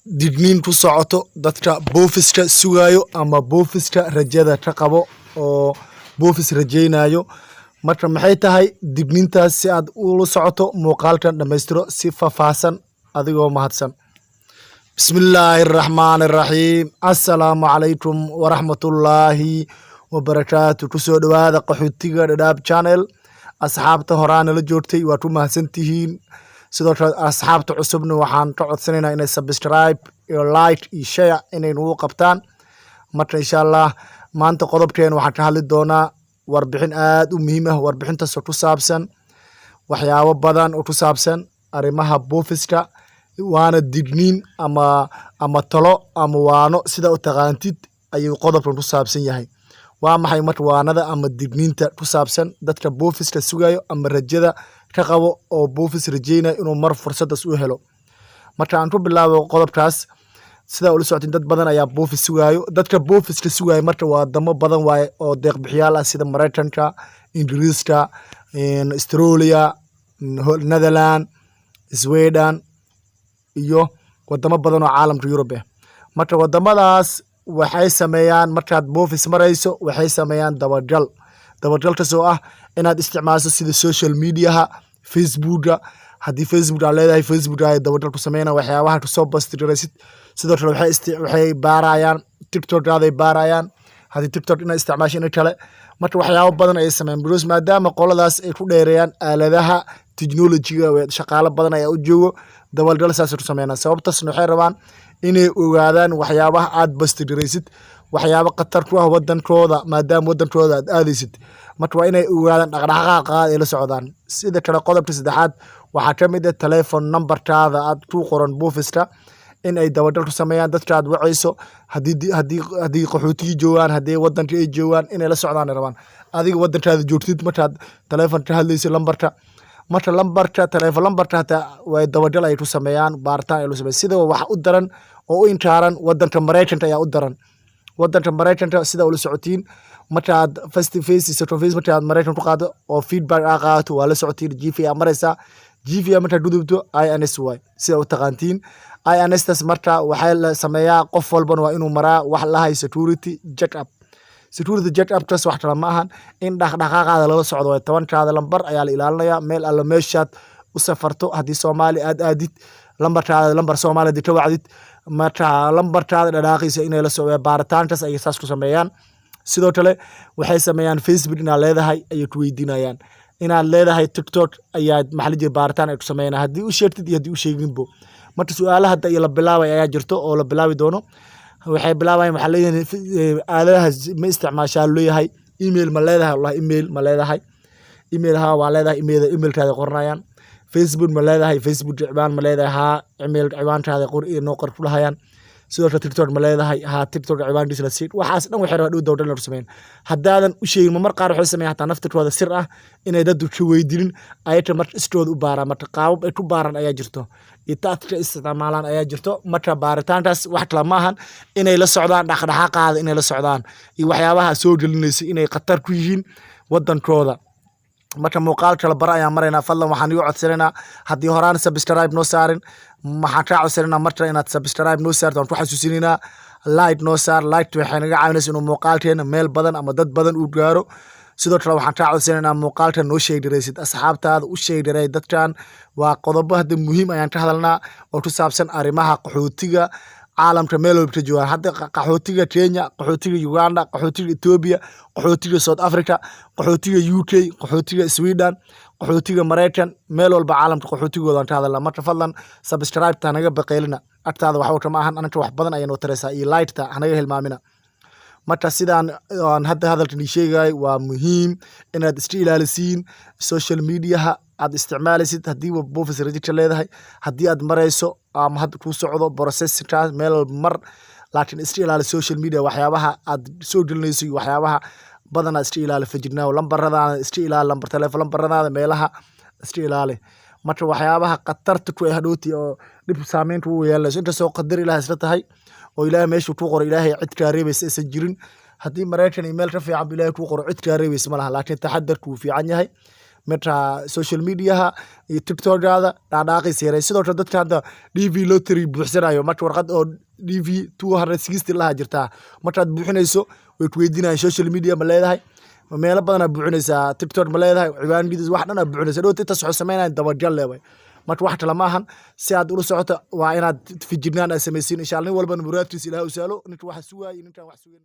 digniin ku socoto dadka boofiska sugayo ama boofiska rajada ka qabo oo boofis rajaynayo. Marka maxay tahay digniintaas si aad ula socoto muuqaalkan dhammaystiro si faahfaahsan adigoo mahadsan. Bismillaahi raxmaani raxiim. Assalaamu calaykum waraxmatullaahi wabarakaatu. Kusoo dhawaada qaxootiga Dadaab channel. Asxaabta horaana la joogtay waad ku mahadsantihiin. Sidoo kale asxaabta cusubna waxaan ka codsanaynaa inay subscribe iyo like iyo share inay nagu qabtaan. Marka insha Allah maanta qodobkeen waxaan ka hadli doonaa warbixin aad u muhiim ah. Warbixintaas oo ku saabsan waxyaabo badan oo ku saabsan arrimaha boofiska, waana digniin ama talo ama waano sida u taqaantid ayuu qodobkan ku saabsan yahay. Waa maxay marka waanada ama digniinta ku saabsan dadka boofiska sugayo ama rajada ka qabo oo boofis rajaynayo inuu mar fursadaas u helo. Marka aan ku bilaabo qodobkaas, sida ula socotin dad badan ayaa boofis sugayo. Dadka boofiska sugayo marka waa wadamo badan waaye oo deeq bixiyaal ah sida Mareykanka, Ingiriiska, Australia, Netherlands, Sweden iyo wadamo badan oo caalamka Yurub ah. Marka wadamadaas waxay sameeyaan markaad boofis marayso waxay sameeyaan dabagalkaas oo ah inaad isticmaasho sida social mediaha, Facebooka. Haddii Facebook aad leedahay, Facebook ay dabagal ku sameynayaan waxyaabaha ka soo bastiraysid. Sidoo kale waxay baarayaan TikTok aaday baarayaan haddii TikTok inaad isticmaasho in kale. Marka waxyaabo badan ay sameeyaan because maadaama qoladaas ay ku dheereeyaan aaladaha technology-ga shaqaale badan ayaa u joogo dabagal saas ku sameeyaan. Sababtaasna waxay rabaan inay ogaadaan waxyaabaha aad bastiraysid, waxyaabo khatar ku ah wadankooda maadaama wadankooda aad aadaysid. Marka waa inay ogaadaan dhaqdhaqaaqa ay la socdaan. Sida kale qodobka saddexaad waxaa ka mid ah telephone numberkaada aad ku qoran boofiska in ay dabagal ku sameeyaan dadka aad wacayso. Haddii qaxootiga joogaan, haddii wadanka ay joogaan inay la socdaan ay rabaan. Adiga wadankaada joogtid markaad telephone ka hadlayso lambarka, marka lambarka telephone lambarka hataa way dabagal ay ku sameeyaan, baaritaan ay lu sameeyaan. Sida wax u daran oo u inkaaran wadanka Mareykanka ayaa u daran. Wadanka Mareykanka sida ula socotiin markaad face to face markaad Mareykan ku qaado oo feedback aad qaadato waa la socotiin GVA maraysaa. GVA markaad gudubto INS way sida u taqaantiin. INS taas marka waxay la sameeyaa qof walban waa inuu maraa wax la hay security check up. Security check up taas wax kale ma ahan in dhaqdhaqaaqaada lala socdo. 10kaada lambar ayaa la ilaalinayaa meel alla meeshaad u safarto. Haddii Soomaali aad aadid lambarkaada lambar Soomaali hadii ka wacdid marka lambarkaada dhaqaaqiisa inay la socdo baaritaankaas ay saas ku sameeyaan. Sidoo kale waxay sameeyaan Facebook inaad leedahay ayay ku weydiinayaan. Inaad leedahay TikTok ayaad maxalli baaritaan ay ku sameeyaan haddii u sheegtid iyo haddii u sheeginbo. Marka su'aalaha hadda iyo la bilaabay ayaa jirto oo la bilaabi doono. Waxay bilaabayaan waxa leeyahay aaladaha ma isticmaashaa leeyahay email ma leedahay wallahi email ma leedahay email ha waa leedahay emailkaada qornayaan. Facebook ma leedahay Facebook ciwaan ma leedahay ha email ciwaankaada qor iyo noo qor ku lahayaan. Sidoo kale TikTok ma leedahay ha TikTok ciwaankiisa la siid. Waxaas dhan waxay rabaan dowladda la sameeyaan. Haddaadan u sheegin mar qaar waxay sameeyaan hataa naftirkooda sir ah inay dadku ka weydiin ayta mar istooda u baaraan marka qaabab ay ku baaran ayaa jirto. Itaadka isticmaalaan ayaa jirto. Marka baaritaankaas wax kala ma ahan inay la socdaan dhaqdhaqaaqaada inay la socdaan iyo waxyaabaha soo gelinaysa inay khatar ku yihiin wadankooda. Marka muuqaal kala bar ayaan maraynaa. Fadlan waxaan igu codsanaynaa haddii horaan subscribe noo saarin waxaan ka codsanaynaa marka inaad subscribe noo saarto. Waan ku xasuusinaynaa like noo saar. Like waxay naga caawinaysaa inuu muuqaalkeena meel badan ama dad badan u gaaro. Sidoo kale waxaan ka codsanaynaa muuqaalka noo sheegaysid asxaabtaada u sheegay dadkan. Waa qodobo hadda muhiim ayaan ka hadalnaa oo ku saabsan arrimaha qaxootiga caalamka meel walba ka joogaan. Hadda qaxootiga Kenya, qaxootiga Uganda, qaxootiga Ethiopia, qaxootiga South Africa, qaxootiga UK, qaxootiga Sweden, qaxootiga Mareykan, meel walba caalamka qaxootigooda aan ka hadalnaa. Marka fadlan subscribe ta naga baqeylina. Agtaada wax kama ahan anaka wax badan ayaan u taraysaa iyo like ta hanaga hilmaamina. Marka sidaan aan hadda hadalkan sheegay waa muhiim inaad iska ilaalisiin social mediaha aad isticmaalaysid haddii boofis rajada leedahay, haddii aad marayso ama had ku socdo process-ka meel mar laakiin iska ilaali social media waxyaabaha aad soo gelinayso waxyaabaha badan iska ilaali fajirnaa lambaradaada iska ilaali lambar telefoon lambaradaada meelaha iska ilaali. Marka waxyaabaha khatarta ku ah hadhooti oo dib saameyn ku yeelanayso inta soo qadar Ilaahay isla tahay oo Ilaahay meeshu ku qoro Ilaahay cid ka reebaysa aysan jirin. Haddii Mareykan email ka fiican Ilaahay ku qoro cid ka reebaysa ma laha laakiin taxadarku wuu fiican yahay. marka social mediaha iyo TikTok-gaada dhaqdhaqaaqiisa yareey. Sidoo kale dadka hadda DV lottery buuxsanayo marka warqad oo DV 260 lahaa jirtaa. Markaad buuxinayso way ku weydiinayaan social media ma leedahay, meelo badan aad buuxinaysaa, TikTok ma leedahay, ciwaankiisa wax dhan aad buuxinaysaa. Dhowr intaas waxay sameynayaan dabagal leh way. Marka wax kale ma ahan si aad ula socoto waa inaad fijirnaan aad samaysiin insha Allah nin walbana muraadkiisa Ilaahay u sahlo ninka wax sugaay ninkan wax sugayn.